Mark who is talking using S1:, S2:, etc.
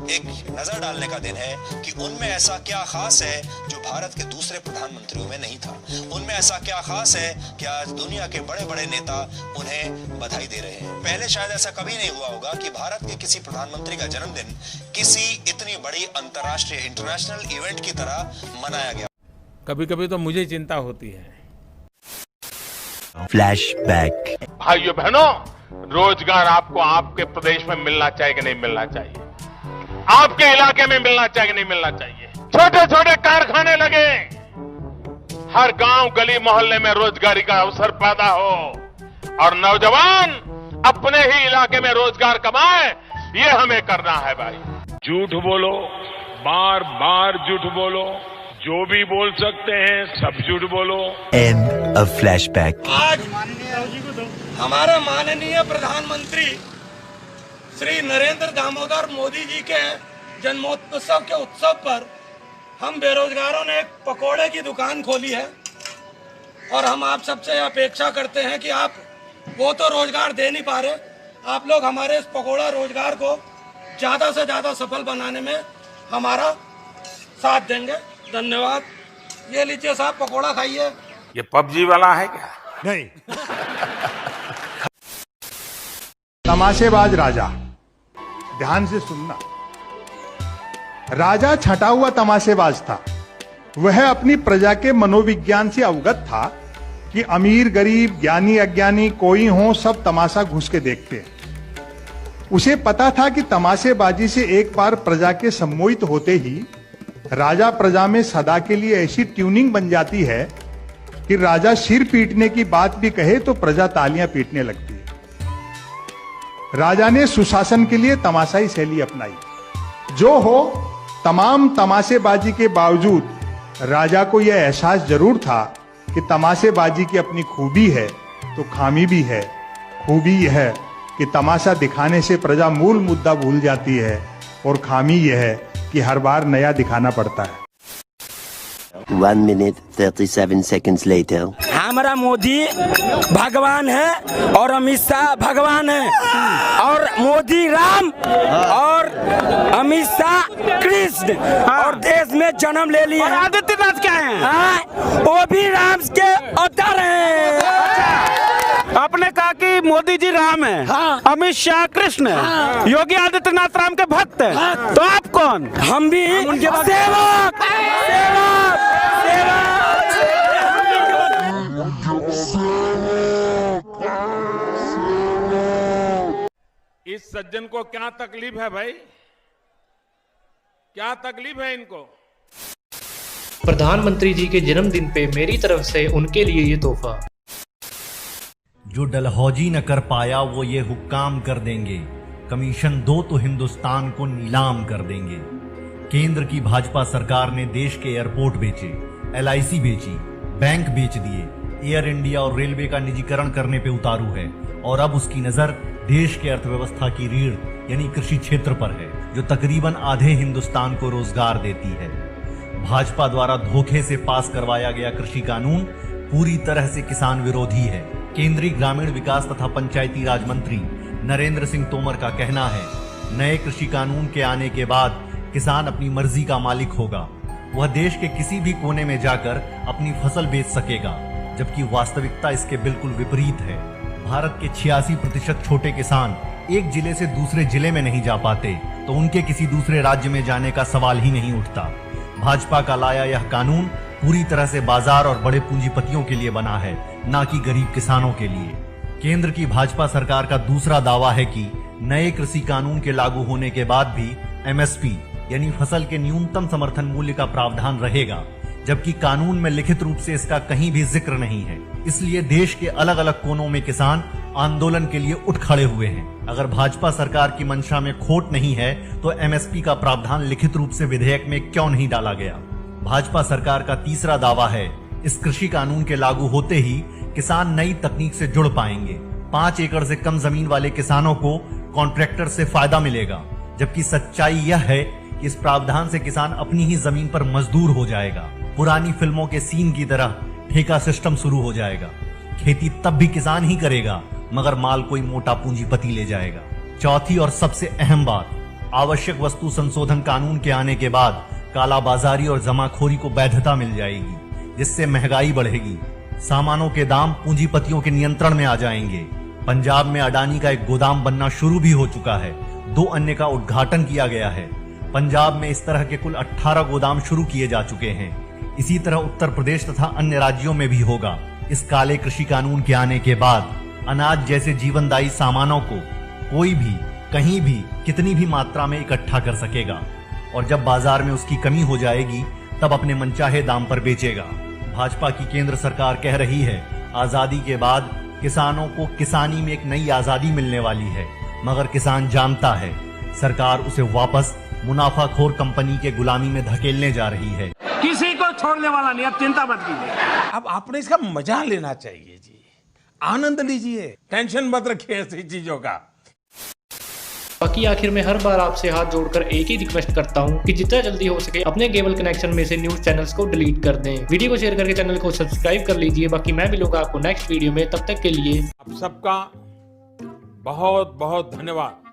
S1: एक नजर डालने का दिन है कि उनमें ऐसा क्या खास है जो भारत के दूसरे प्रधानमंत्रियों में नहीं था। उनमें ऐसा क्या खास है कि आज दुनिया के बड़े बड़े नेता उन्हें बधाई दे रहे हैं। पहले शायद ऐसा कभी नहीं हुआ होगा कि भारत के किसी प्रधानमंत्री का जन्मदिन किसी इतनी बड़ी अंतर्राष्ट्रीय इंटरनेशनल इवेंट की तरह मनाया गया।
S2: कभी कभी तो मुझे चिंता होती है।
S3: फ्लैशबैक।
S4: भाइयों बहनों, रोजगार आपको आपके प्रदेश में मिलना चाहिए कि नहीं मिलना चाहिए? आपके इलाके में मिलना चाहिए कि नहीं मिलना चाहिए? छोटे छोटे कारखाने लगे, हर गांव गली मोहल्ले में रोजगारी का अवसर पैदा हो और नौजवान अपने ही इलाके में रोजगार कमाए, ये हमें करना है भाई।
S5: झूठ बोलो, बार बार झूठ बोलो, जो भी बोल सकते हैं सब झूठ बोलो।
S3: And a flashback.
S6: आज हमारे माननीय प्रधानमंत्री श्री नरेंद्र दामोदर मोदी जी के जन्मोत्सव के उत्सव पर हम बेरोजगारों ने एक पकोड़े की दुकान खोली है और हम आप सबसे अपेक्षा करते हैं कि आप वो तो रोजगार दे नहीं पा रहे, आप लोग हमारे इस पकोड़ा रोजगार को ज्यादा से ज्यादा सफल बनाने में हमारा साथ देंगे। धन्यवाद। ये लीजिए साहब, पकोड़ा खाइए।
S2: ये पबजी वाला है क्या?
S7: नहीं। तमाशेबाज राजा, ध्यान से सुनना। राजा छटा हुआ तमाशेबाज था। वह अपनी प्रजा के मनोविज्ञान से अवगत था कि अमीर गरीब ज्ञानी अज्ञानी कोई हो, सब तमाशा घुस के देखते हैं। उसे पता था कि तमाशेबाजी से एक बार प्रजा के सम्मोहित होते ही राजा प्रजा में सदा के लिए ऐसी ट्यूनिंग बन जाती है कि राजा सिर पीटने की बात भी कहे तो प्रजा तालियां पीटने लगती है। राजा ने सुशासन के लिए तमाशाई शैली अपनाई। जो हो, तमाम तमाशेबाजी के बावजूद राजा को यह एहसास जरूर था कि तमाशेबाजी की अपनी खूबी है तो खामी भी है। खूबी यह है कि तमाशा दिखाने से प्रजा मूल मुद्दा भूल जाती है और खामी यह है कि हर बार नया दिखाना पड़ता है।
S3: 1 minute 37 seconds later.
S8: हमारा मोदी भगवान है और अमित शाह भगवान है और मोदी राम और अमित शाह कृष्ण और देश में जन्म ले लिए।
S6: आदित्यनाथ क्या है?
S8: वो भी राम के अवतार हैं।
S6: आपने कहा कि मोदी जी राम है,
S8: हाँ।
S6: अमित शाह कृष्ण है, योगी आदित्यनाथ राम के भक्त है,
S8: हाँ।
S6: तो आप कौन?
S8: हम भी उनके सेवक।
S2: इस सज्जन को क्या तकलीफ है भाई? क्या तकलीफ है इनको?
S9: प्रधानमंत्री जी के जन्मदिन पे मेरी तरफ से उनके लिए ये तोहफा।
S10: जो डलहौजी न कर पाया वो ये हुक्काम कर देंगे, कमीशन दो तो हिंदुस्तान को नीलाम कर देंगे। केंद्र की भाजपा सरकार ने देश के एयरपोर्ट बेचे, LIC बेची, बैंक बेच दिए, एयर इंडिया और रेलवे का निजीकरण करने पे उतारू है और अब उसकी नजर देश के अर्थव्यवस्था की रीढ़ यानी कृषि क्षेत्र पर है, जो तकरीबन आधे हिंदुस्तान को रोजगार देती है। भाजपा द्वारा धोखे से पास करवाया गया कृषि कानून पूरी तरह से किसान विरोधी है। केंद्रीय ग्रामीण विकास तथा पंचायती राज मंत्री नरेंद्र सिंह तोमर का कहना है, नए कृषि कानून के आने के बाद किसान अपनी मर्जी का मालिक होगा। वह देश के किसी भी कोने में जाकर अपनी फसल बेच सकेगा, जबकि वास्तविकता इसके बिल्कुल विपरीत है। भारत के 86% छोटे किसान एक जिले से दूसरे जिले में नहीं जा पाते, तो उनके किसी दूसरे राज्य में जाने का सवाल ही नहीं उठता। भाजपा का लाया यह कानून पूरी तरह से बाजार और बड़े पूंजीपतियों के लिए बना है, ना कि गरीब किसानों के लिए। केंद्र की भाजपा सरकार का दूसरा दावा है कि नए कृषि कानून के लागू होने के बाद भी MSP यानी फसल के न्यूनतम समर्थन मूल्य का प्रावधान रहेगा, जबकि कानून में लिखित रूप से इसका कहीं भी जिक्र नहीं है। इसलिए देश के अलग अलग कोनों में किसान आंदोलन के लिए उठ खड़े हुए हैं। अगर भाजपा सरकार की मंशा में खोट नहीं है तो MSP का प्रावधान लिखित रूप से विधेयक में क्यों नहीं डाला गया? भाजपा सरकार का तीसरा दावा है, इस कृषि कानून के लागू होते ही किसान नई तकनीक से जुड़ पाएंगे। 5 एकड़ से कम जमीन वाले किसानों को कॉन्ट्रैक्टर से फायदा मिलेगा, जबकि सच्चाई यह है कि इस प्रावधान से किसान अपनी ही जमीन पर मजदूर हो जाएगा। पुरानी फिल्मों के सीन की तरह ठेका सिस्टम शुरू हो जाएगा। खेती तब भी किसान ही करेगा, मगर माल कोई मोटा पूंजीपति ले जाएगा। चौथी और सबसे अहम बात, आवश्यक वस्तु संशोधन कानून के आने के बाद कालाबाजारी और जमाखोरी को वैधता मिल जाएगी, जिससे महंगाई बढ़ेगी, सामानों के दाम पूंजीपतियों के नियंत्रण में आ जाएंगे। पंजाब में अडानी का एक गोदाम बनना शुरू भी हो चुका है, 2 अन्य का उद्घाटन किया गया है। पंजाब में इस तरह के कुल 18 गोदाम शुरू किए जा चुके हैं। इसी तरह उत्तर प्रदेश तथा अन्य राज्यों में भी होगा। इस काले कृषि कानून के आने के बाद अनाज जैसे जीवनदायी सामानों को कोई भी कहीं भी कितनी भी मात्रा में इकट्ठा कर सकेगा और जब बाजार में उसकी कमी हो जाएगी तब अपने मनचाहे दाम पर बेचेगा। भाजपा की केंद्र सरकार कह रही है आजादी के बाद किसानों को किसानी में एक नई आजादी मिलने वाली है, मगर किसान जानता है सरकार उसे वापस मुनाफाखोर कंपनी के गुलामी में धकेलने जा रही है।
S6: किसी को छोड़ने वाला नहीं, अब चिंता मत कीजिए। अब आपने इसका मजा लेना चाहिए जी, आनंद लीजिए, टेंशन मत रखिए ऐसी चीजों का।
S9: बाकी आखिर में हर बार आपसे हाथ जोड़कर एक ही रिक्वेस्ट करता हूं कि जितना जल्दी हो सके अपने केबल कनेक्शन में से न्यूज चैनल्स को डिलीट कर दें। वीडियो को शेयर करके चैनल को सब्सक्राइब कर लीजिए। बाकी मैं मिलूंगा आपको नेक्स्ट वीडियो में, तब तक के लिए
S2: आप सबका बहुत बहुत धन्यवाद।